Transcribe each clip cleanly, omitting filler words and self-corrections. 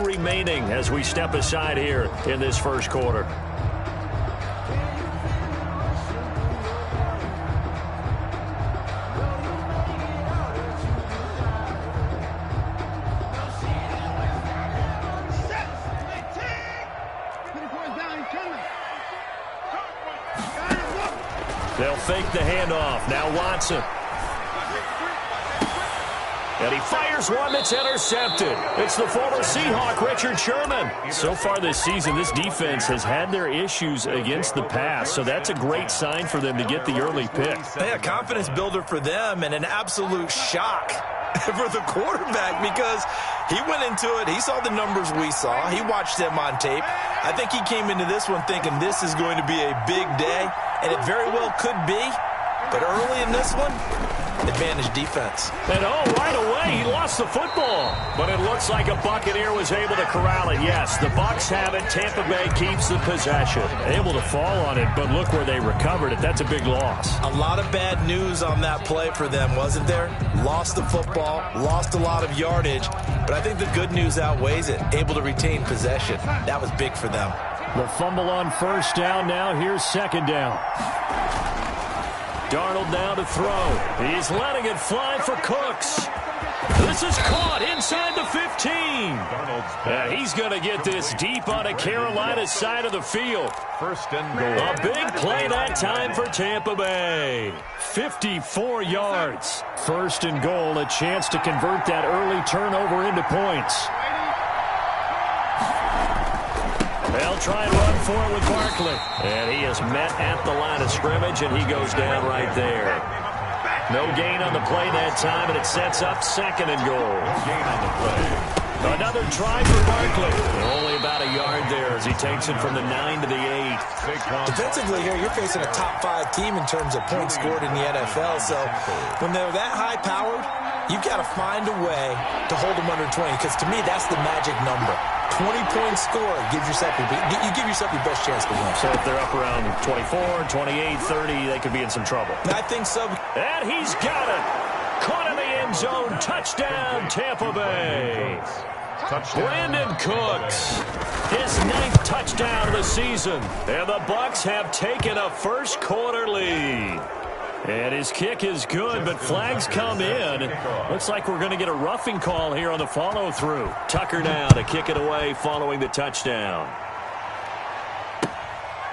remaining as we step aside here in this first quarter. They'll fake the handoff. Now Watson. And he fires one that's intercepted. It's the former Seahawk, Richard Sherman. So far this season, this defense has had their issues against the pass, so that's a great sign for them to get the early pick. Hey, a confidence builder for them and an absolute shock for the quarterback because he went into it. He saw the numbers we saw. He watched them on tape. I think he came into this one thinking this is going to be a big day, and it very well could be. But early in this one, advantage defense. And right away, he lost the football. But it looks like a Buccaneer was able to corral it. Yes, the Bucs have it. Tampa Bay keeps the possession. Able to fall on it, but look where they recovered it. That's a big loss. A lot of bad news on that play for them, wasn't there? Lost the football, lost a lot of yardage. But I think the good news outweighs it. Able to retain possession. That was big for them. The fumble on first down. Now here's second down. Darnold now to throw. He's letting it fly for Cooks. This is caught inside the 15. And he's going to get this deep on a Carolina side of the field. First and goal. A big play that time for Tampa Bay. 54 yards. First and goal, a chance to convert that early turnover into points. They'll try and run for it with Barkley. And he is met at the line of scrimmage, and he goes down right there. No gain on the play that time, and it sets up second and goal. Gain on the play. Another try for Barkley. Only about a yard there as he takes it from the 9 to the 8. Defensively here, you're facing a top-5 team in terms of points scored in the NFL. So when they're that high-powered, you've got to find a way to hold them under 20, because to me, that's the magic number. 20-point score, you give yourself your best chance to win. So if they're up around 24, 28, 30, they could be in some trouble. I think so. And he's got it. Caught in the end zone. Touchdown, Tampa Bay. Touchdown. Brandon Cooks. His 9th touchdown of the season. And the Bucs have taken a first quarter lead. And his kick is good, but flags come in. Looks like we're going to get a roughing call here on the follow-through. Tucker now to kick it away following the touchdown.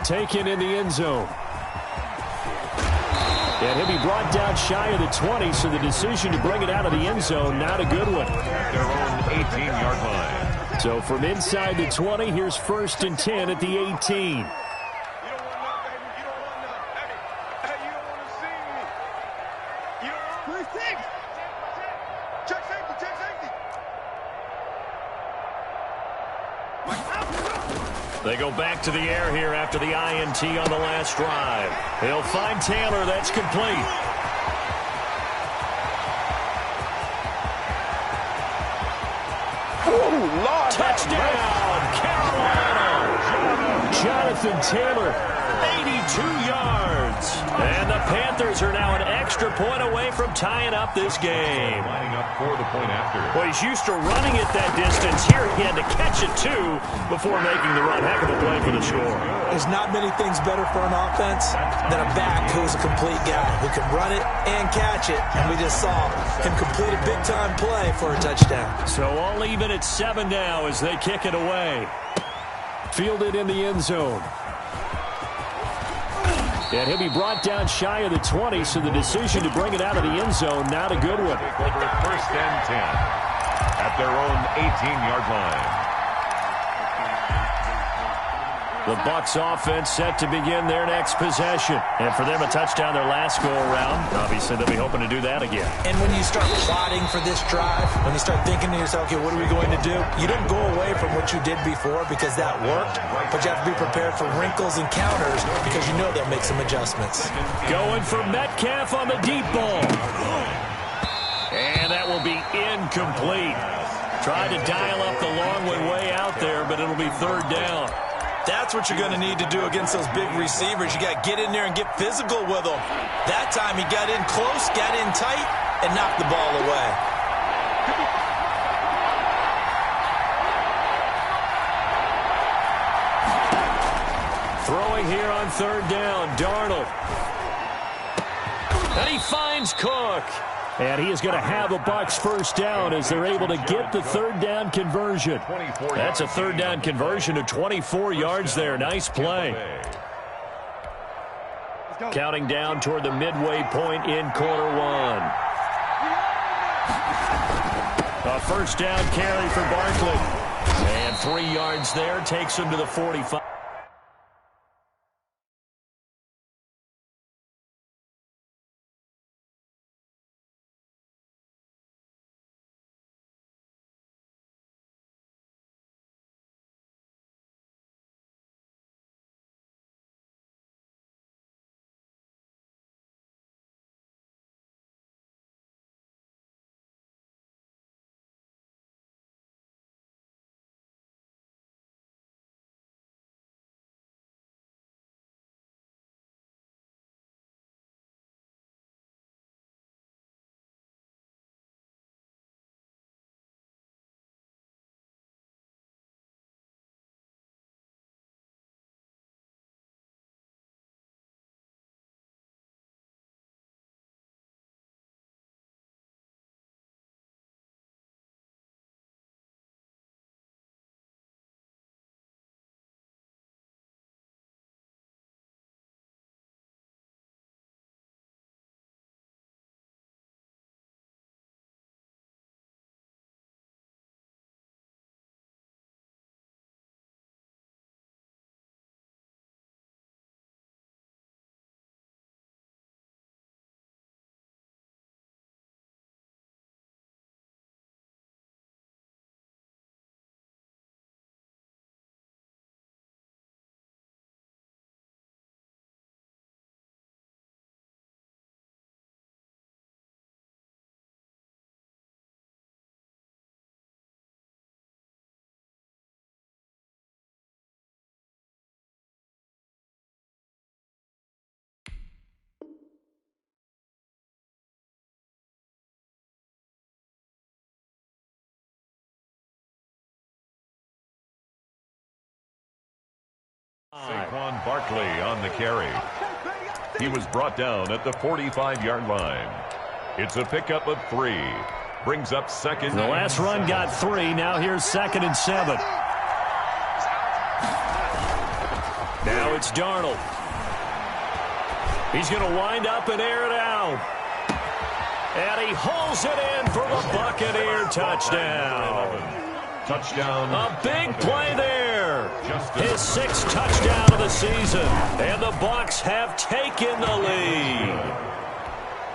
Taken in the end zone. And he'll be brought down shy of the 20, so the decision to bring it out of the end zone, not a good one. Their own 18-yard line. So from inside the 20, here's first and 10 at the 18. They go back to the air here after the INT on the last drive. They'll find Taylor. That's complete. Ooh, Lord. Touchdown, Carolina. Jonathan Taylor, 82 yards. And the Panthers are now an extra point away from tying up this game. Lining up for the point after. Well, he's used to running it that distance. Here he had to catch it, too, before making the run. Heck of a play for the score. There's not many things better for an offense than a back who's a complete guy who can run it and catch it. And we just saw him complete a big-time play for a touchdown. So all even at 7 now as they kick it away. Fielded in the end zone. And he'll be brought down shy of the 20, so the decision to bring it out of the end zone, not a good one. Over first and 10 at their own 18-yard line. The Bucs offense set to begin their next possession. And for them, a touchdown their last go-around. Obviously, they'll be hoping to do that again. And when you start plotting for this drive, when you start thinking to yourself, okay, what are we going to do? You don't go away from what you did before because that worked, but you have to be prepared for wrinkles and counters because you know they'll make some adjustments. Going for Metcalf on the deep ball. And that will be incomplete. Tried to dial up the long one way out there, but it'll be third down. That's what you're going to need to do against those big receivers. You got to get in there and get physical with them. That time he got in close, got in tight, and knocked the ball away. Throwing here on third down, Darnold. And he finds Cook. And he is going to have a Bucs first down as they're able to get the third down conversion. That's a third down conversion of 24 yards there. Nice play. Counting down toward the midway point in quarter one. A first down carry for Barkley. And 3 yards there takes him to the 45. Saquon Barkley on the carry. He was brought down at the 45-yard line. It's a pickup of 3. Brings up second. The last run got 3. Now here's 2nd and 7. Now it's Darnold. He's going to wind up and air it out. And he hauls it in for the Buccaneer touchdown. Touchdown. A big play there. His 6th touchdown of the season. And the Bucs have taken the lead.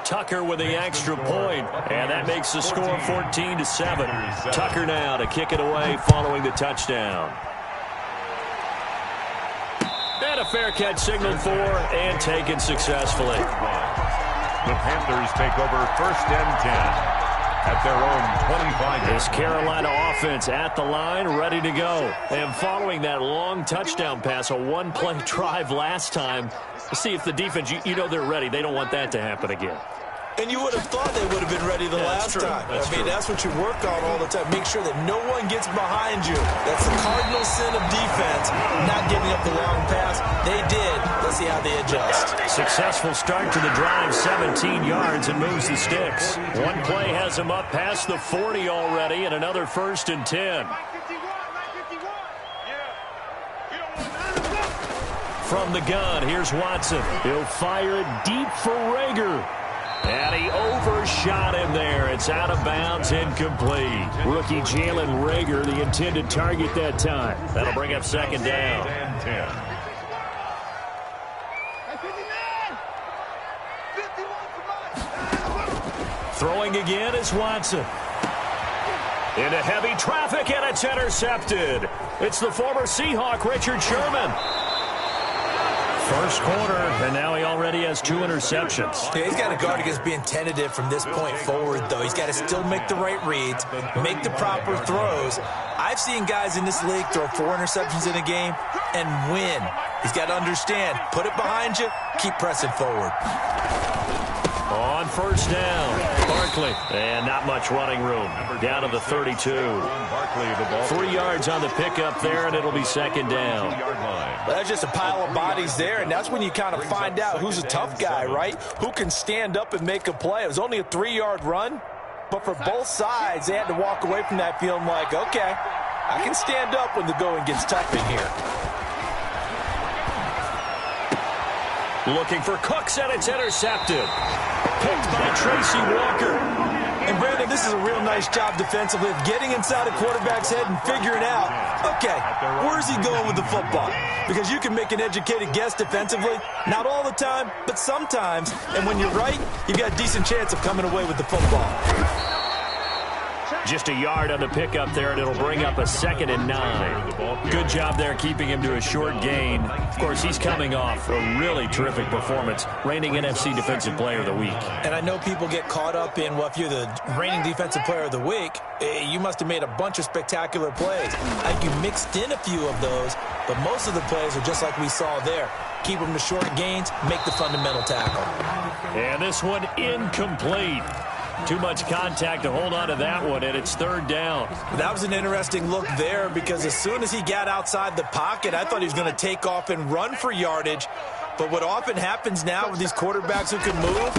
Tucker with the extra point, and that makes the score 14-7. Tucker now to kick it away following the touchdown. And a fair catch signaled for and taken successfully. The Panthers take over 1st and 10. At their own 25. This Carolina offense at the line, ready to go. And following that long touchdown pass, a one-play drive last time, to see if the defense, you know they're ready. They don't want that to happen again. And you would have thought they would have been ready the last time. That's what you work on all the time. Make sure that no one gets behind you. That's the cardinal sin of defense, not giving up the long pass. They did. Let's see how they adjust. Successful start to the drive, 17 yards, and moves the sticks. One play has him up past the 40 already, and another 1st and 10. From the gun, here's Watson. He'll fire it deep for Rager. And he overshot him there. It's out of bounds, incomplete. Rookie Jalen Rager, the intended target that time. That'll bring up 2nd down. Throwing again is Watson. Into heavy traffic, and it's intercepted. It's the former Seahawk, Richard Sherman. First quarter, and now he already has 2 interceptions. Yeah, he's got to guard against being tentative from this point forward, though. He's got to still make the right reads, make the proper throws. I've seen guys in this league throw 4 interceptions in a game and win. He's got to understand, put it behind you, keep pressing forward. On first down, Barkley. And not much running room. Down to the 32. 3 yards on the pickup there, and it'll be second down. Well, that's just a pile of bodies there, and that's when you kind of find out who's a tough guy, right? Who can stand up and make a play. It was only a 3-yard run, but for both sides, they had to walk away from that feeling like, okay, I can stand up when the going gets tough in here. Looking for Cooks, and it's intercepted. Picked by Tracy Walker. And, Brandon, this is a real nice job defensively of getting inside a quarterback's head and figuring out, okay, where's he going with the football? Because you can make an educated guess defensively, not all the time, but sometimes. And when you're right, you've got a decent chance of coming away with the football. Just a yard on the pickup there, and it'll bring up a 2nd and 9. Good job there keeping him to a short gain. Of course, he's coming off a really terrific performance, reigning NFC Defensive Player of the Week. And I know people get caught up in, well, if you're the reigning Defensive Player of the Week, you must have made a bunch of spectacular plays. I think you mixed in a few of those, but most of the plays are just like we saw there. Keep them to short gains, make the fundamental tackle. And this one incomplete. Too much contact to hold on to that one, and it's 3rd down. That was an interesting look there because as soon as he got outside the pocket, I thought he was going to take off and run for yardage. But what often happens now with these quarterbacks who can move,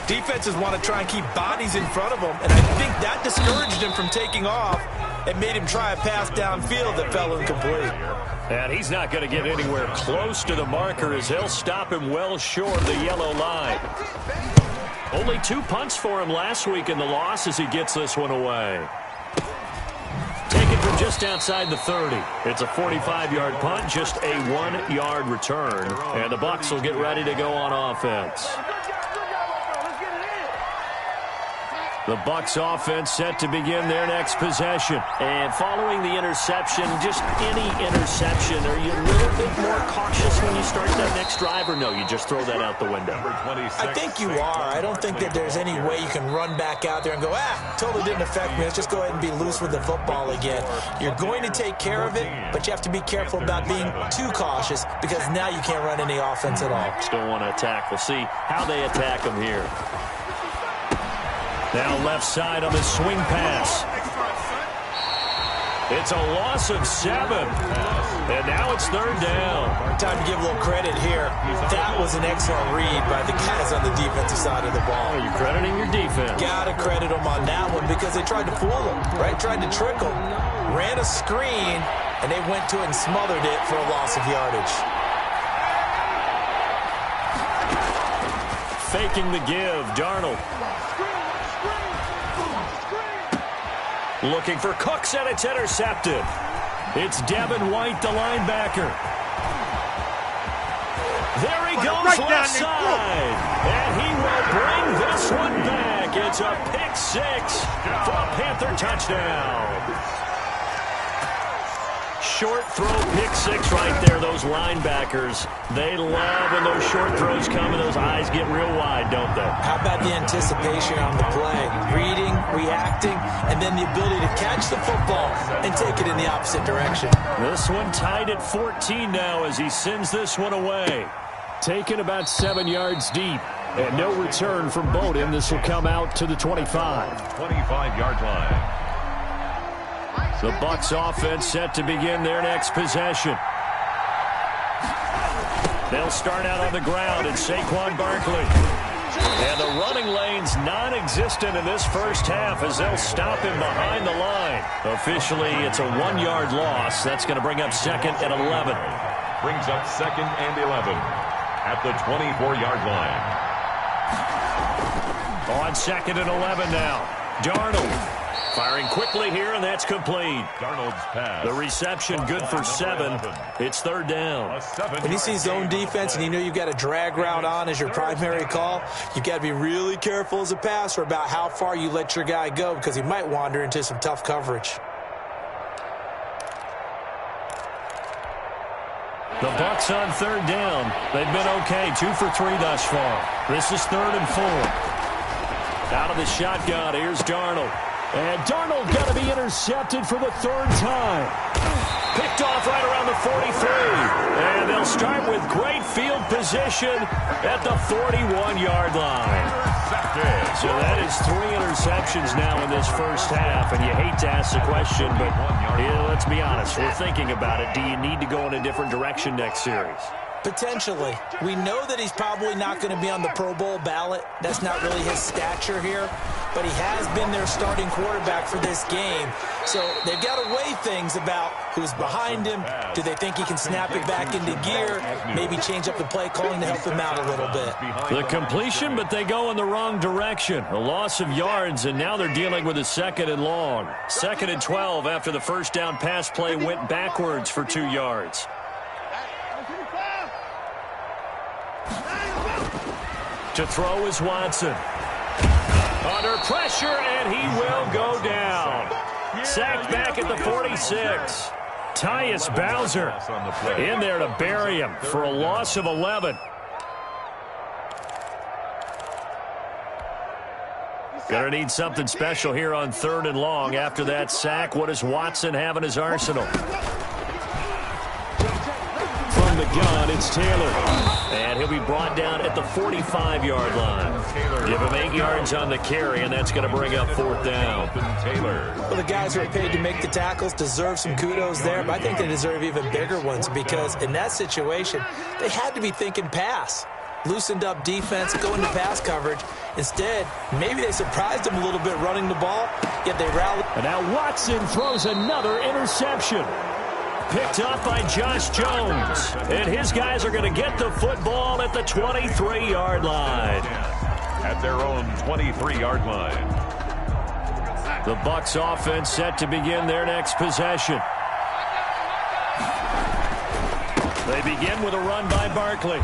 defenses want to try and keep bodies in front of them, and I think that discouraged him from taking off and made him try a pass downfield that fell incomplete. And he's not going to get anywhere close to the marker as he'll stop him well short of the yellow line. Only 2 punts for him last week in the loss as he gets this one away. Taken from just outside the 30. It's a 45-yard punt, just a 1-yard return. And the Bucs will get ready to go on offense. The Bucs offense set to begin their next possession. And following the interception, just any interception, are you a little bit more cautious when you start that next drive, or no, you just throw that out the window? I think you are. I don't think that there's any way you can run back out there and go, totally didn't affect me. Let's just go ahead and be loose with the football again. You're going to take care of it, but you have to be careful about being too cautious because now you can't run any offense at all. Still want to attack. We'll see how they attack them here. Now left side on the swing pass. It's a loss of 7. And now it's 3rd down. Time to give a little credit here. That was an excellent read by the guys on the defensive side of the ball. You're crediting your defense. Got to credit them on that one because they tried to fool them, right? Tried to trick them. Ran a screen, and they went to it and smothered it for a loss of yardage. Faking the give, Darnold. Looking for Cooks, and it's intercepted. It's Devin White, the linebacker. There he goes left side. And he will bring this one back. It's a pick 6 for a Panther touchdown. Short throw, pick 6 right there. Those linebackers, they love when those short throws come and those eyes get real wide, don't they? How about the anticipation on the play? Reading, reacting, and then the ability to catch the football and take it in the opposite direction. This one tied at 14 now as he sends this one away. Taken about 7 yards deep. And no return from Bowden. This will come out to the 25. 25-yard line. The Bucs offense set to begin their next possession. They'll start out on the ground in Saquon Barkley. And the running lane's non-existent in this first half as they'll stop him behind the line. Officially, it's a 1-yard loss. That's going to bring up 2nd and 11. Brings up 2nd and 11 at the 24-yard line. On 2nd and 11 now. Darnold. Firing quickly here, and that's complete. Darnold's pass. The reception good for 7. It's 3rd down. When you see zone defense and you know you've got a drag route on as your primary call, you've got to be really careful as a passer about how far you let your guy go because he might wander into some tough coverage. The Bucs on 3rd down. They've been okay, 2 for 3 thus far. This is 3rd and 4. Out of the shotgun, here's Darnold. And Darnold got to be intercepted for the 3rd time. Picked off right around the 43. And they'll start with great field position at the 41-yard line. So that is 3 interceptions now in this first half, and you hate to ask the question, but let's be honest, we're thinking about it. Do you need to go in a different direction next series? Potentially. We know that he's probably not going to be on the Pro Bowl ballot. That's not really his stature here. But he has been their starting quarterback for this game. So they've got to weigh things about who's behind him. Do they think he can snap it back into gear? Maybe change up the play calling to help him out a little bit. The completion, but they go in the wrong direction. A loss of yards, and now they're dealing with a 2nd and long. 2nd and 12 after the first down pass play went backwards for 2 yards. To throw is Watson. Under pressure, and he will go down. Sacked back at the 46. Tyus Bowser in there to bury him for a loss of 11. Gonna need something special here on 3rd and long. After that sack, what does Watson have in his arsenal? From the gun, it's Taylor. And he'll be brought down at the 45-yard line. Give him 8 yards on the carry, and that's going to bring up 4th down. Well, the guys who are paid to make the tackles deserve some kudos there, but I think they deserve even bigger ones because in that situation, they had to be thinking pass. Loosened up defense, going to pass coverage. Instead, maybe they surprised him a little bit running the ball, yet they rallied. And now Watson throws another interception. Picked up by Josh Jones. And his guys are going to get the football at the 23-yard line. At their own 23-yard line. The Bucs offense set to begin their next possession. They begin with a run by Barkley.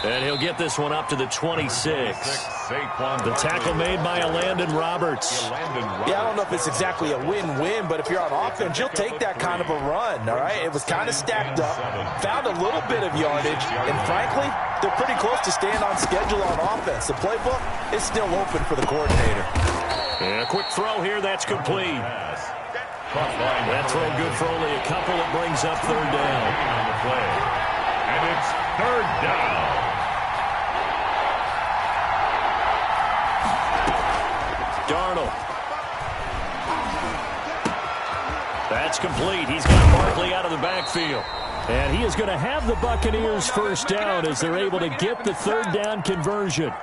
And he'll get this one up to the 26. The tackle made by Landon Roberts. Yeah, I don't know if it's exactly a win-win, but if you're on offense, you'll take that kind of a run, all right? It was kind of stacked up, found a little bit of yardage, and frankly, they're pretty close to staying on schedule on offense. The playbook is still open for the coordinator. And a quick throw here, that's complete. That throw good for only a couple. It brings up 3rd down. And it's 3rd down. Darnold. That's complete. He's got Barkley out of the backfield. And he is going to have the Buccaneers first down as they're able to get the 3rd down conversion.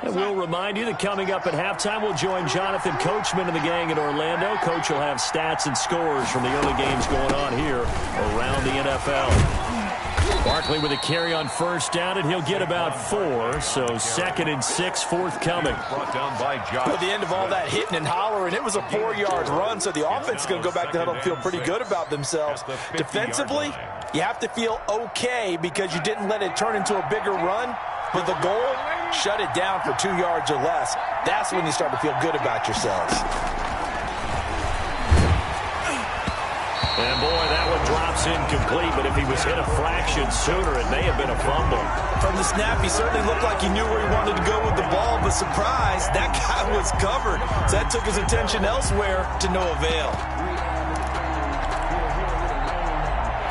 And we'll remind you that coming up at halftime, we'll join Jonathan Coachman and the gang in Orlando. Coach will have stats and scores from the early games going on here around the NFL. Barkley with a carry on first down, and he'll get about 4. So 2nd and 6 forthcoming. Brought down by Josh. At the end of all that hitting and hollering, it was a 4-yard run, so the offense is going to go back to huddle and feel pretty good about themselves. Defensively, you have to feel okay because you didn't let it turn into a bigger run. But the goal, shut it down for 2 yards or less. That's when you start to feel good about yourselves. And boy, that one drops incomplete, but if he was hit a fraction sooner, it may have been a fumble. From the snap, he certainly looked like he knew where he wanted to go with the ball, but surprise, that guy was covered. So that took his attention elsewhere to no avail.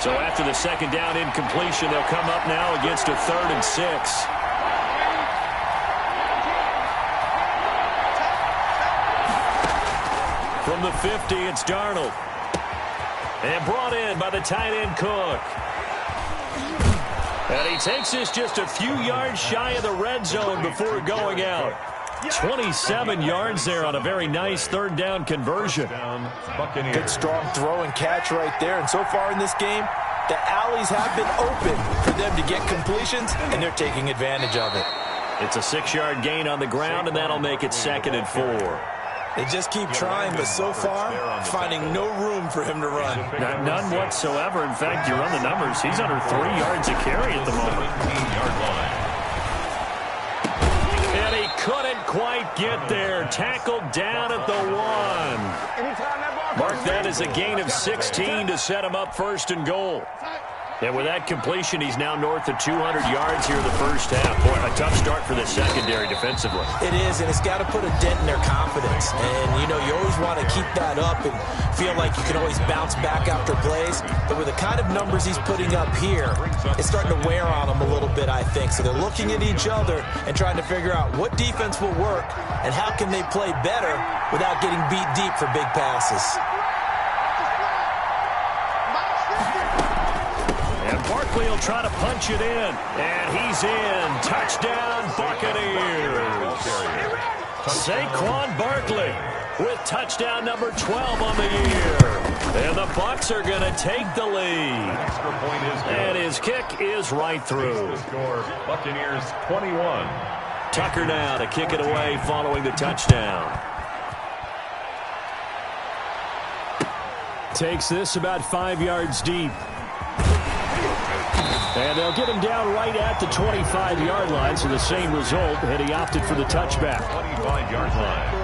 So after the 2nd down incompletion, they'll come up now against a 3rd and 6. From the 50, it's Darnold. And brought in by the tight end Cook. And he takes this just a few yards shy of the red zone before going out. 27 yards there on a very nice 3rd down conversion. Good strong throw and catch right there. And so far in this game, the alleys have been open for them to get completions, and they're taking advantage of it. It's a 6-yard gain on the ground, and that'll make it 2nd and 4. They just keep trying, but so far, finding no room for him to run. None whatsoever. In fact, you run the numbers. He's under 3 yards a carry at the moment. And he couldn't quite get there. Tackled down at the 1. Mark that as a gain of 16 to set him up 1st and goal. And with that completion, he's now north of 200 yards here in the first half. Boy, a tough start for the secondary defensively. It is, and it's got to put a dent in their confidence. And, you know, you always want to keep that up and feel like you can always bounce back after plays. But with the kind of numbers he's putting up here, it's starting to wear on them a little bit, I think. So they're looking at each other and trying to figure out what defense will work and how can they play better without getting beat deep for big passes. And Barkley will try to punch it in. And he's in. Touchdown, Buccaneers. Saquon Barkley with touchdown number 12 on the year. And the Bucs are going to take the lead. And his kick is right through. Buccaneers 21. Tucker now to kick it away following the touchdown. Takes this about 5 yards deep. And they'll get him down right at the 25-yard line, so the same result, and he opted for the touchback. 25-yard line.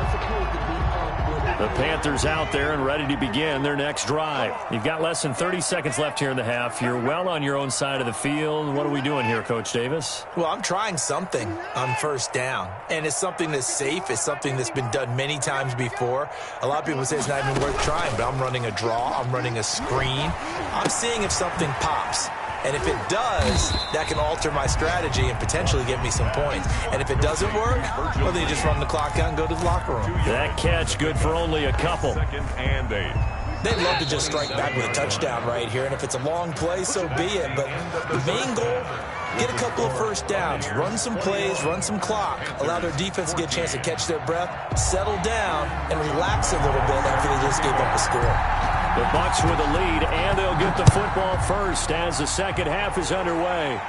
The Panthers out there and ready to begin their next drive. You've got less than 30 seconds left here in the half. You're well on your own side of the field. What are we doing here, Coach Davis? Well, I'm trying something on first down, and it's something that's safe. It's something that's been done many times before. A lot of people say it's not even worth trying, but I'm running a draw. I'm running a screen. I'm seeing if something pops. And if it does, that can alter my strategy and potentially get me some points. And if it doesn't work, well, then you just run the clock out and go to the locker room. That catch good for only a couple. Second and 8. They'd love to just strike back with a touchdown right here. And if it's a long play, so be it. But the main goal, get a couple of first downs, run some plays, run some clock, allow their defense to get a chance to catch their breath, settle down, and relax a little bit after they just gave up a score. The Bucs with a lead, and they'll get the football first as the second half is underway.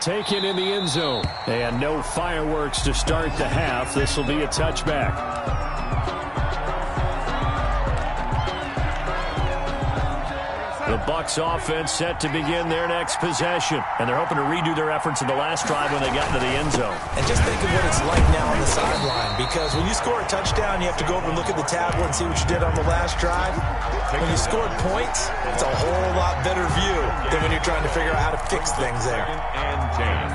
Taken in the end zone, and no fireworks to start the half. This will be a touchback. The Bucs offense set to begin their next possession, and they're hoping to redo their efforts in the last drive when they got into the end zone. And just think of what it's like now on the sideline, because when you score a touchdown, you have to go over and look at the tablet and see what you did on the last drive. When you scored points, it's a whole lot better view than when you're trying to figure out how to fix things there.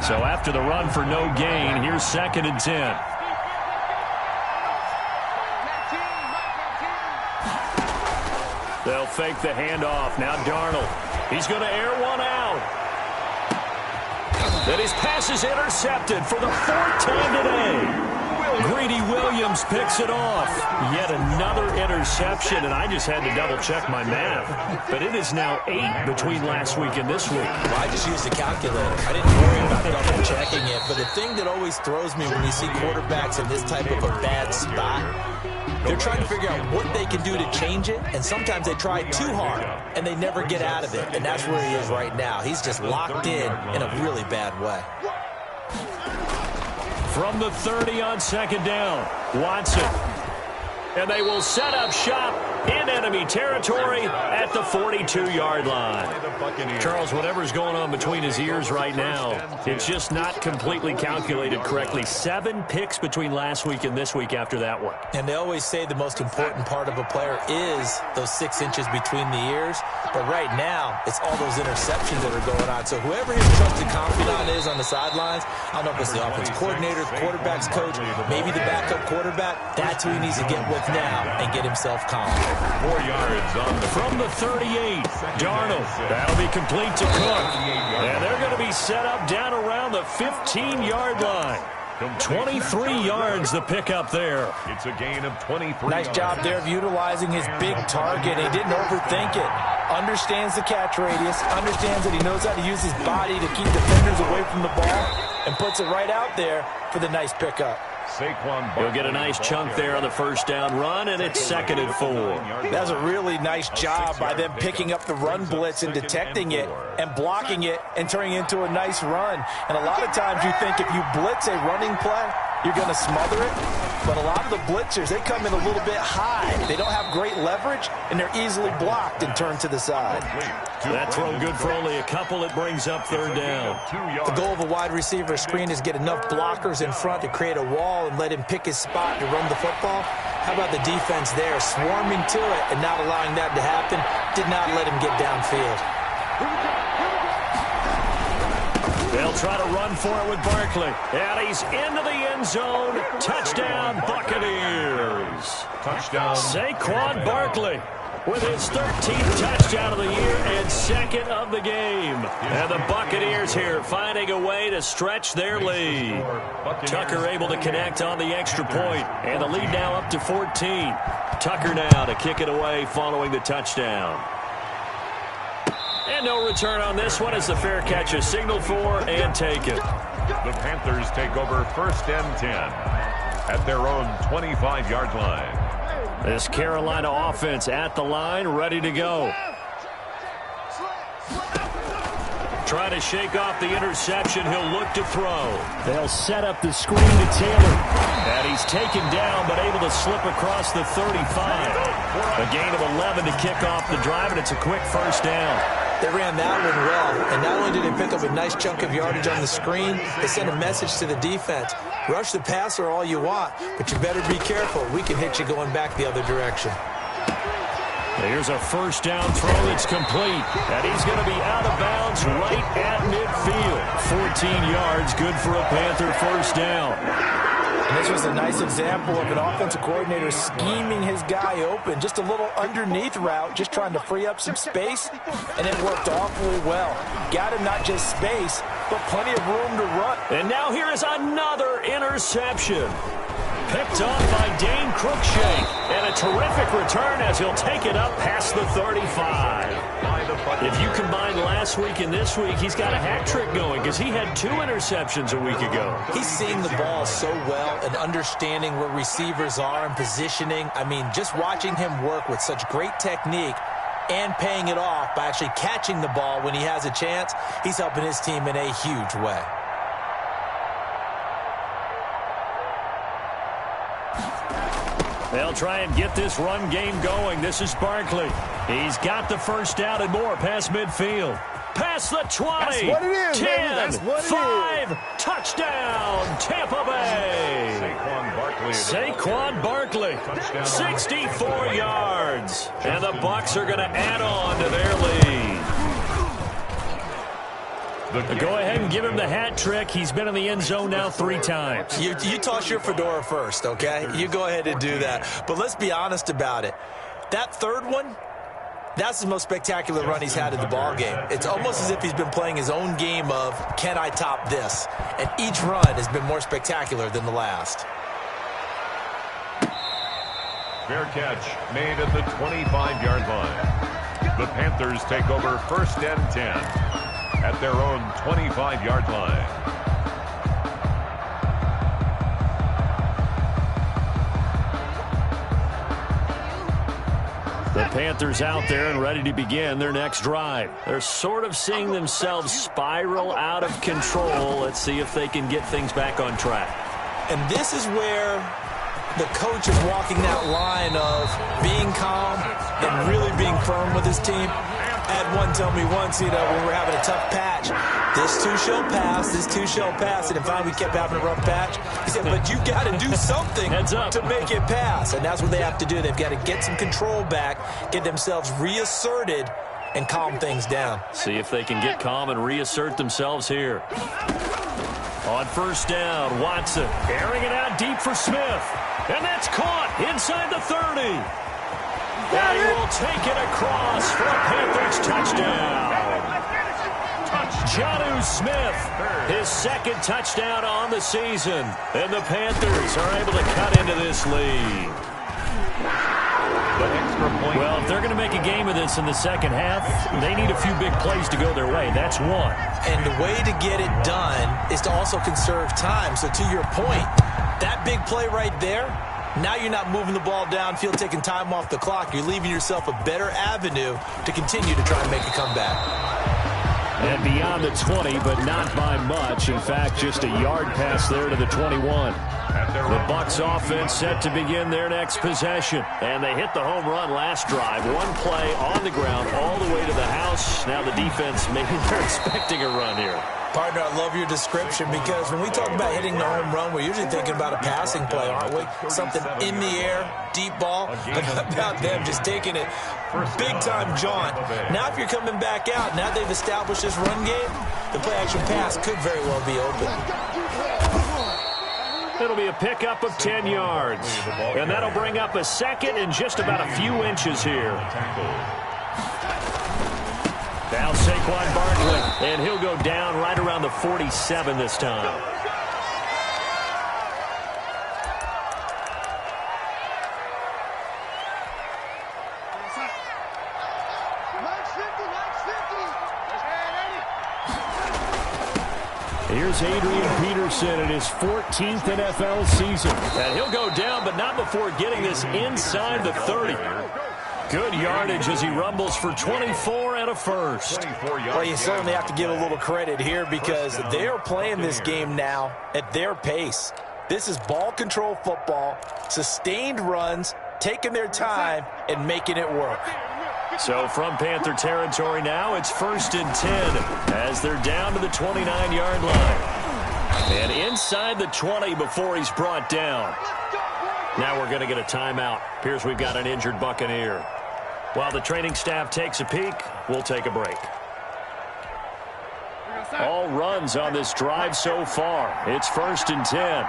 So after the run for no gain, here's 2nd and 10. They'll fake the handoff. Now Darnold. He's going to air one out. Then his pass is intercepted for the 4th time today. Greedy Williams picks it off. Yet another interception, and I just had to double-check my math. But it is now 8 between last week and this week. Well, I just used a calculator. I didn't worry about double-checking it. But the thing that always throws me when you see quarterbacks in this type of a bad spot, they're trying to figure out what they can do to change it, and sometimes they try too hard, and they never get out of it. And that's where he is right now. He's just locked in a really bad way. From the 30 on 2nd down, Watson. And they will set up shop in enemy territory at the 42-yard line. Charles, whatever's going on between his ears right now, it's just not completely calculated correctly. 7 picks between last week and this week after that one. And they always say the most important part of a player is those 6 inches between the ears. But right now, it's all those interceptions that are going on. So whoever his trusted confidant is on the sidelines, I don't know if it's the offensive coordinator, the quarterback's coach, maybe the backup quarterback, that's who he needs to get with now and get himself calm. 4 yards on the from the 38. Darnold. That'll be complete to Cook. And they're going to be set up down around the 15-yard line. 23 yards the pickup there. It's a gain of 23. Nice job there of utilizing his big target. He didn't overthink it. Understands the catch radius. Understands that he knows how to use his body to keep defenders away from the ball. And puts it right out there for the nice pickup. He'll get a nice chunk there on the first down run, and it's 2nd and 4. That's a really nice job by them picking up the run blitz and detecting it and blocking it and turning it into a nice run. And a lot of times you think if you blitz a running play, you're going to smother it. But a lot of the blitzers, they come in a little bit high. They don't have great leverage, and they're easily blocked and turned to the side. That throw good for only a couple. It brings up 3rd down. The goal of a wide receiver screen is get enough blockers in front to create a wall and let him pick his spot to run the football. How about the defense there, swarming to it and not allowing that to happen? Did not let him get downfield. They'll try to run for it with Barkley. And he's into the end zone. Touchdown, Buccaneers. Touchdown. Saquon Barkley with his 13th touchdown of the year and second of the game. And the Buccaneers here finding a way to stretch their lead. Tucker able to connect on the extra point, and the lead now up to 14. Tucker now to kick it away following the touchdown. And no return on this one as the fair catch is signaled for and taken. The Panthers take over 1st and 10 at their own 25-yard line. This Carolina offense at the line, ready to go. Trying to shake off the interception. He'll look to throw. They'll set up the screen to Taylor. And he's taken down, but able to slip across the 35. A gain of 11 to kick off the drive, and it's a quick first down. They ran that one well, and not only did they pick up a nice chunk of yardage on the screen, they sent a message to the defense. Rush the passer all you want, but you better be careful. We can hit you going back the other direction. Here's a first down throw that's complete, and he's going to be out of bounds right at midfield. 14 yards, good for a Panther first down. And this was a nice example of an offensive coordinator scheming his guy open. Just a little underneath route, just trying to free up some space, and it worked awfully well. Got him not just space, but plenty of room to run. And now here is another interception. Picked off by Dane Cruikshank. And a terrific return as he'll take it up past the 35. If you combine last week and this week, he's got a hat trick going because he had 2 interceptions a week ago. He's seeing the ball so well and understanding where receivers are and positioning. I mean, just watching him work with such great technique and paying it off by actually catching the ball when he has a chance, he's helping his team in a huge way. They'll try and get this run game going. This is Barkley. He's got the first down and more past midfield. Past the 20. That's what it is, 10, baby. That's what it 5, is. Touchdown, Tampa Bay. Saquon Barkley, 64 yards. And the Bucs are going to add on to their lead. Go ahead and give him the hat trick. He's been in the end zone now 3 times. You toss your fedora first, okay? You go ahead and do that. But let's be honest about it. That third one, that's the most spectacular run he's had in the ball game. It's almost as if he's been playing his own game of, can I top this? And each run has been more spectacular than the last. Fair catch made at the 25-yard line. The Panthers take over 1st and 10 at their own 25-yard line. The Panthers out there and ready to begin their next drive. They're sort of seeing themselves spiral out of control. Let's see if they can get things back on track. And this is where the coach is walking that line of being calm and really being firm with his team. I had one tell me once, when we're having a tough patch, this too shall pass, this too shall pass. And finally we kept having a rough patch. He said, but you got to do something to make it pass. And that's what they have to do. They've got to get some control back, get themselves reasserted, and calm things down. See if they can get calm and reassert themselves here. On first down, Watson airing it out deep for Smith. And that's caught inside the 30. And he will take it across for a Panthers touchdown. Jonnu Smith, his 2nd touchdown on the season. And the Panthers are able to cut into this lead. Well, if they're going to make a game of this in the second half, they need a few big plays to go their way. That's one. And the way to get it done is to also conserve time. So to your point, that big play right there, now you're not moving the ball downfield, taking time off the clock. You're leaving yourself a better avenue to continue to try and make a comeback. And beyond the 20, but not by much. In fact, just a yard pass there to the 21. The Bucs offense set to begin their next possession. And they hit the home run last drive. One play on the ground all the way to the house. Now the defense, maybe they're expecting a run here. Partner, I love your description because when we talk about hitting the home run, we're usually thinking about a passing play, aren't we? Something in the air, deep ball. But how about them just taking it big-time jaunt? Now if you're coming back out, now they've established this run game, the play-action pass could very well be open. It'll be a pickup of 10 yards. And that'll bring up a second and just about a few inches here. Now Saquon Barkley, and he'll go down right around the 47 this time. Here's Adrian Peterson in his 14th NFL season. And he'll go down, but not before getting this inside the 30. Good yardage as he rumbles for 24 and a first. Well, you certainly have to give a little credit here because they are playing this game now at their pace. This is ball control football, sustained runs, taking their time, and making it work. So from Panther territory now, it's 1st and 10 as they're down to the 29-yard line. And inside the 20 before he's brought down. Now we're going to get a timeout. Appears we've got an injured Buccaneer. While the training staff takes a peek, we'll take a break. All runs on this drive so far. It's 1st and 10.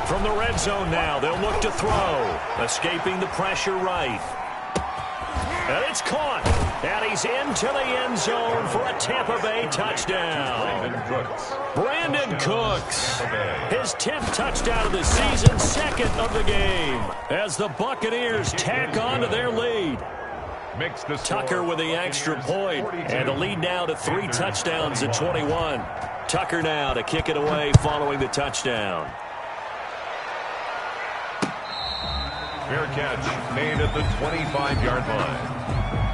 From the red zone now, they'll look to throw. Escaping the pressure right. And it's caught. And he's into the end zone for a Tampa Bay touchdown. Brandon Cooks. His 10th touchdown of the season, 2nd of the game. As the Buccaneers tack on to their lead. Tucker with the extra point. And the lead now to 3 touchdowns at 21. Tucker now to kick it away following the touchdown. Fair catch made at the 25-yard line.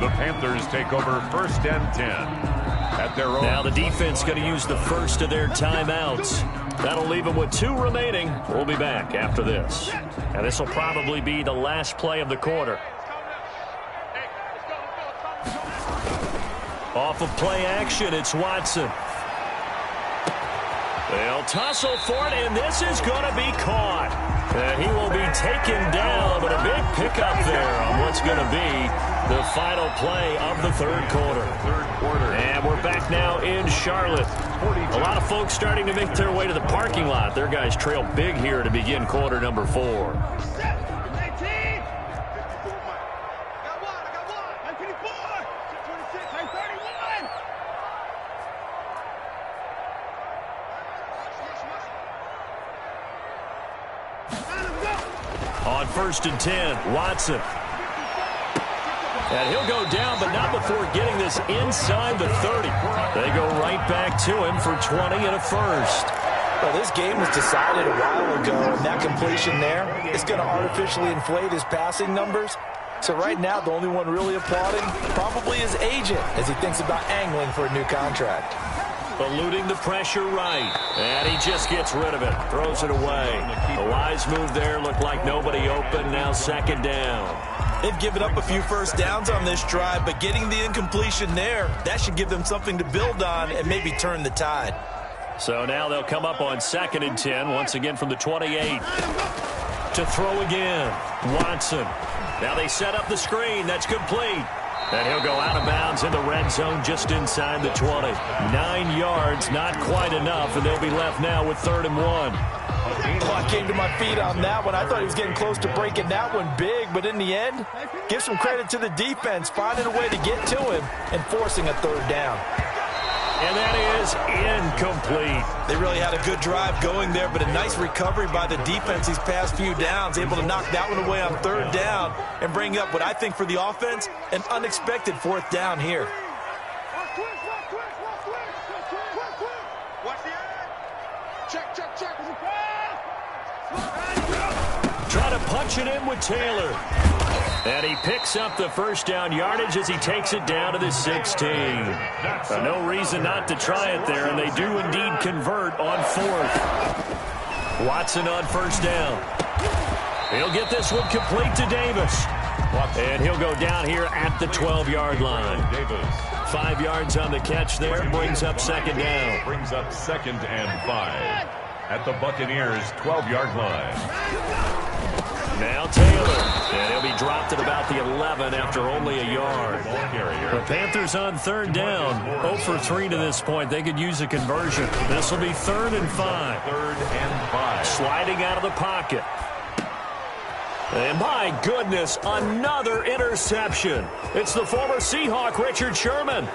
The Panthers take over 1st and 10 at their own. Now the defense going to use the first of their timeouts. That'll leave them with 2 remaining. We'll be back after this. And this will probably be the last play of the quarter. Off of play action, it's Watson. They'll tussle for it, and this is going to be caught. And he will be taken down, but a big pickup there on what's going to be the final play of the third quarter. And we're back now in Charlotte. A lot of folks starting to make their way to the parking lot. Their guys trail big here to begin quarter number 4. On 1st and 10, Watson. And he'll go down, but not before getting this inside the 30. They go right back to him for 20 and a first. Well, this game was decided a while ago, and that completion there is going to artificially inflate his passing numbers. So right now, the only one really applauding probably his agent as he thinks about angling for a new contract. Eluding the pressure right. And he just gets rid of it. Throws it away. A wise move there. Looked like nobody open. Now 2nd down. They've given up a few first downs on this drive, but getting the incompletion there, that should give them something to build on and maybe turn the tide. So now they'll come up on 2nd and 10. Once again from the 28. To throw again. Watson. Now they set up the screen. That's complete. And he'll go out of bounds in the red zone just inside the 20. 9 yards, not quite enough, and they'll be left now with 3rd and 1. Well, I came to my feet on that one. I thought he was getting close to breaking that one big, but in the end, give some credit to the defense, finding a way to get to him and forcing a 3rd down. And that is incomplete. They really had a good drive going there, but a nice recovery by the defense these past few downs, able to knock that one away on 3rd down and bring up what I think for the offense, an unexpected 4th down here. Try to punch it in with Taylor. And he picks up the first down yardage as he takes it down to the 16. No reason not to try it there, and they do indeed convert on 4th. Watson on first down. He'll get this one complete to Davis. And he'll go down here at the 12-yard line. 5 yards on the catch there. Brings up second down. Brings up 2nd and 5 at the Buccaneers' 12-yard line. Now Taylor, and he'll be dropped at about the 11 after only a yard. The Panthers on 3rd down, 0 for 3 to this point. They could use a conversion. This will be 3rd and 5. 3rd and 5. Sliding out of the pocket. And my goodness, another interception. It's the former Seahawk, Richard Sherman.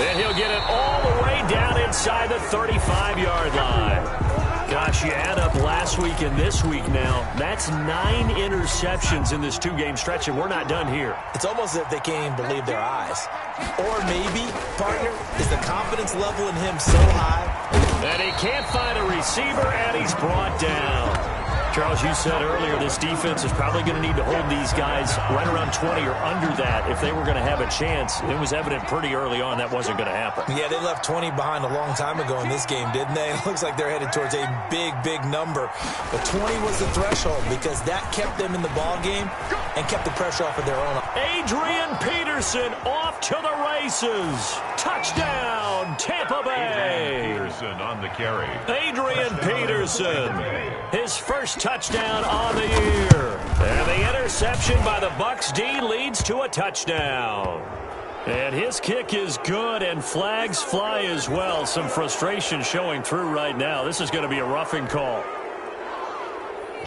And he'll get it all the way down inside the 35-yard line. Gosh, you add up last week and this week now, that's 9 interceptions in this 2-game stretch, and we're not done here. It's almost as if they can't even believe their eyes. Or maybe, partner, is the confidence level in him so high that he can't find a receiver, and he's brought down. Charles, you said earlier this defense is probably going to need to hold these guys right around 20 or under that if they were going to have a chance. It was evident pretty early on that wasn't going to happen. Yeah, they left 20 behind a long time ago in this game, didn't they? It looks like they're headed towards a big, big number. But 20 was the threshold because that kept them in the ball game and kept the pressure off of their own. Adrian Peterson off to the races. Touchdown, Tampa Bay. Peterson on the carry. Adrian Peterson, his first touchdown on the year. And the interception by the Bucs D leads to a touchdown. And his kick is good, and flags fly as well. Some frustration showing through right now. This is going to be a roughing call.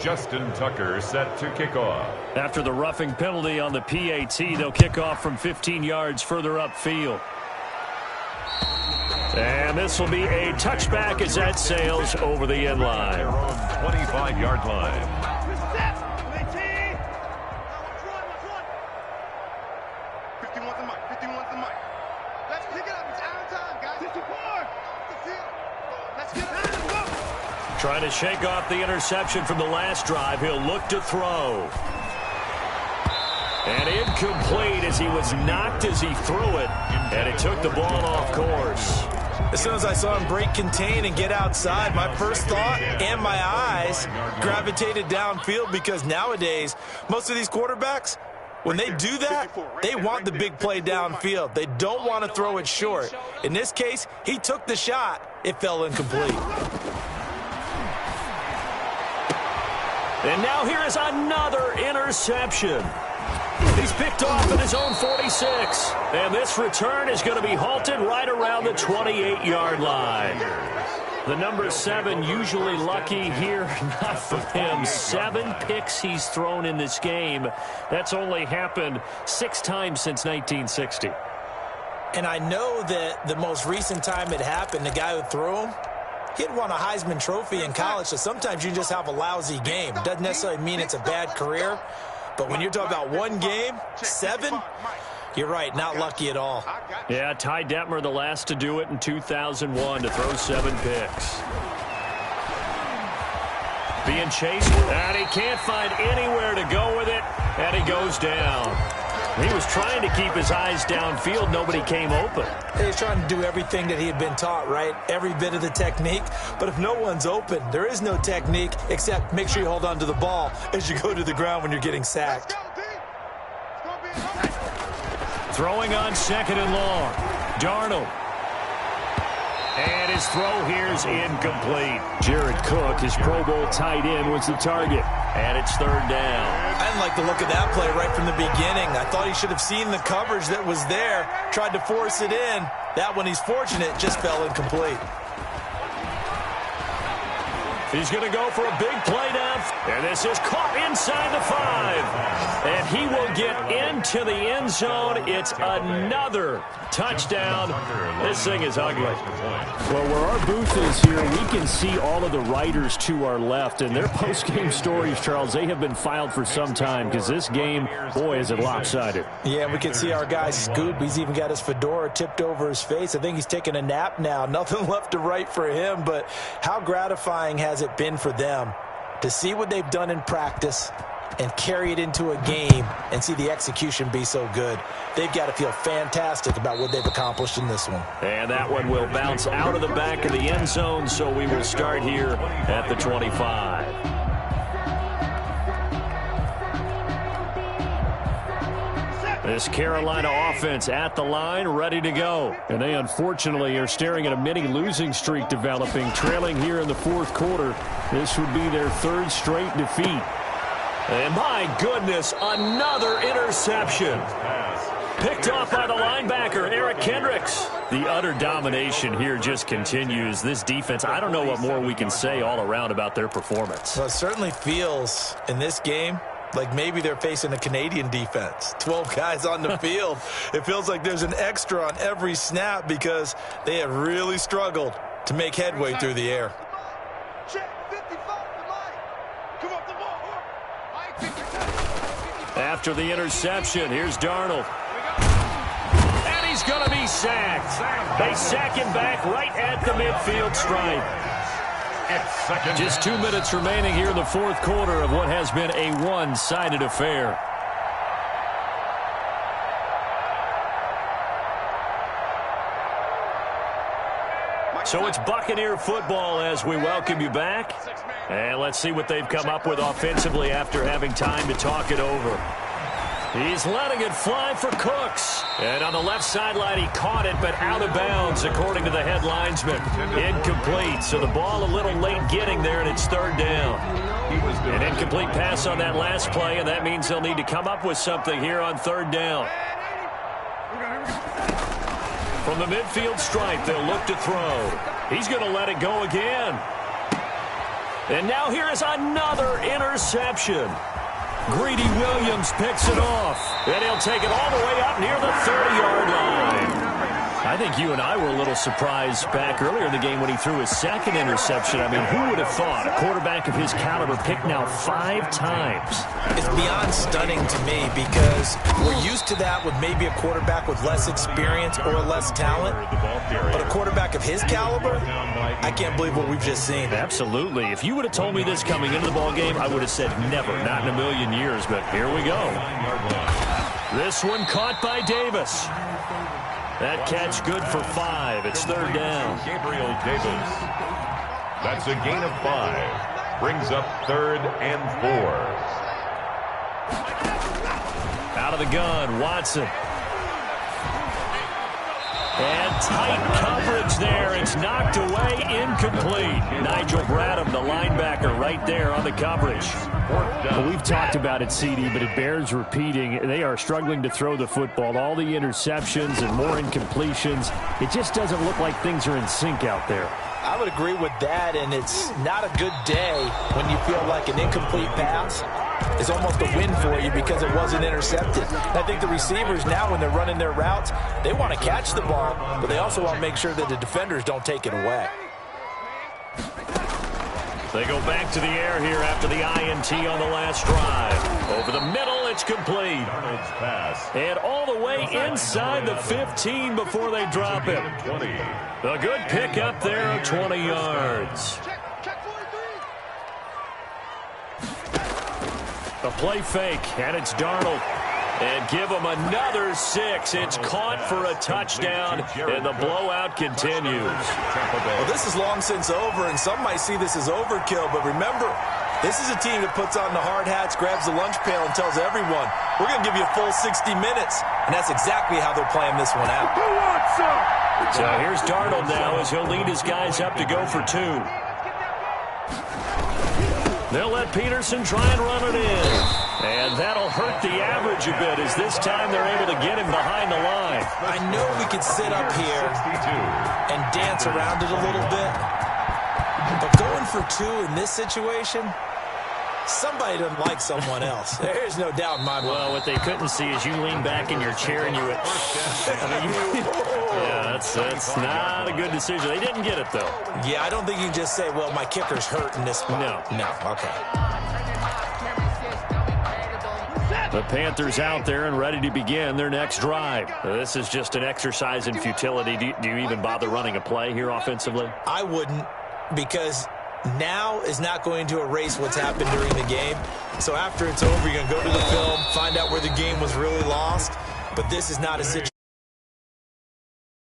Justin Tucker set to kick off. After the roughing penalty on the PAT, they'll kick off from 15 yards further upfield. And this will be a touchback as that sails over the end line. Their own 25-yard line. Let's pick it up. It's out of time, guys. 54. Let's get it. Trying to shake off the interception from the last drive. He'll look to throw. And incomplete as he was knocked as he threw it. And it took the ball off course. As soon as I saw him break contain and get outside, my first thought and my eyes gravitated downfield because nowadays, most of these quarterbacks, when they do that, they want the big play downfield. They don't want to throw it short. In this case, he took the shot. It fell incomplete. And now here is another interception. He's picked off at his own 46. And this return is going to be halted right around the 28-yard line. The number 7 usually lucky here, not for him. 7 picks he's thrown in this game. That's only happened 6 times since 1960. And I know that the most recent time it happened, the guy who threw him, he had won a Heisman Trophy in college, so sometimes you just have a lousy game. Doesn't necessarily mean it's a bad career. But when you're talking about one game, 7, you're right, not lucky at all. Yeah, Ty Detmer, the last to do it in 2001, to throw 7 picks. Being chased, and he can't find anywhere to go with it, and he goes down. He was trying to keep his eyes downfield. Nobody came open. He's trying to do everything that he had been taught, right? Every bit of the technique. But if no one's open, there is no technique except make sure you hold on to the ball as you go to the ground when you're getting sacked. Throwing on 2nd and long. Darnold. And his throw here is incomplete. Jared Cook, his Pro Bowl tight end, was the target. And it's 3rd down. I didn't like the look of that play right from the beginning. I thought he should have seen the coverage that was there, tried to force it in. That one, he's fortunate, just fell incomplete. He's going to go for a big play down. And this is caught inside the 5. And he will get into the end zone. It's another touchdown. This thing is ugly. Well, where our booth is here, we can see all of the writers to our left. And their post-game stories, Charles, they have been filed for some time because this game, boy, is it lopsided. Yeah, we can see our guy Scoop. He's even got his fedora tipped over his face. I think he's taking a nap now. Nothing left to write for him. But how gratifying has it been for them to see what they've done in practice and carry it into a game and see the execution be so good. They've got to feel fantastic about what they've accomplished in this one. And that one will bounce out of the back of the end zone, so we will start here at the 25. This Carolina offense at the line, ready to go. And they unfortunately are staring at a mini losing streak developing, trailing here in the fourth quarter. This would be their third straight defeat. And my goodness, another interception. Picked off by the linebacker, Eric Kendricks. The utter domination here just continues. This defense, I don't know what more we can say all around about their performance. Well, it certainly feels in this game like maybe they're facing a Canadian defense. 12 guys on the field. It feels like there's an extra on every snap because they have really struggled to make headway through the air. After the interception, here's Darnold. And he's going to be sacked. They sack him back right at the midfield stripe. Just 2 minutes remaining here in the fourth quarter of what has been a one-sided affair. So it's Buccaneer football as we welcome you back. And let's see what they've come up with offensively after having time to talk it over. He's letting it fly for Cooks. And on the left sideline, he caught it, but out of bounds, according to the head linesman. Incomplete, so the ball a little late getting there, and it's third down. An incomplete pass on that last play, and that means they'll need to come up with something here on third down. From the midfield stripe, they'll look to throw. He's going to let it go again. And now here is another interception. Greedy Williams picks it off. And he'll take it all the way up near the 30-yard line. I think you and I were a little surprised back earlier in the game when he threw his second interception. I mean, who would have thought a quarterback of his caliber picked now 5 times? It's beyond stunning to me because we're used to that with maybe a quarterback with less experience or less talent. But a quarterback of his caliber, I can't believe what we've just seen. Absolutely. If you would have told me this coming into the ballgame, I would have said never, not in a million years. But here we go. This one caught by Davis. That catch good for 5. It's third down. Gabriel Davis. That's a gain of 5. Brings up 3rd and 4. Out of the gun, Watson. And tight coverage there. It's knocked away, incomplete. Nigel Bradham, the linebacker, right there on the coverage. Well, we've talked about it, CD, but it bears repeating. They are struggling to throw the football. All the interceptions and more incompletions. It just doesn't look like things are in sync out there. I would agree with that, and it's not a good day when you feel like an incomplete pass is almost a win for you because it wasn't intercepted. I think the receivers now, when they're running their routes, they want to catch the ball, but they also want to make sure that the defenders don't take it away. They go back to the air here after the INT on the last drive. Over the middle, it's complete. Arnold's pass. And all the way inside the 15 before they drop it. 20. A good pickup there of 20 yards. A play fake, and it's Darnold. And give him another 6. It's caught for a touchdown, and the blowout continues. Well, this is long since over, and some might see this as overkill. But remember, this is a team that puts on the hard hats, grabs the lunch pail, and tells everyone, we're going to give you a full 60 minutes. And that's exactly how they're playing this one out. So here's Darnold now as he'll lead his guys up to go for 2. They'll let Peterson try and run it in. And that'll hurt the average a bit as this time they're able to get him behind the line. I know we could sit up here and dance around it a little bit, but going for 2 in this situation, somebody doesn't like someone else. There's no doubt in my mind. Well, what they couldn't see is you lean back in your chair and you went, yeah, that's not a good decision. They didn't get it, though. Yeah, I don't think you can just say, well, my kicker's hurt in this spot. No, okay. The Panthers out there and ready to begin their next drive. This is just an exercise in futility. Do you even bother running a play here offensively? I wouldn't, because now is not going to erase what's happened during the game. So after it's over, you're going to go to the film, find out where the game was really lost. But this is not a situation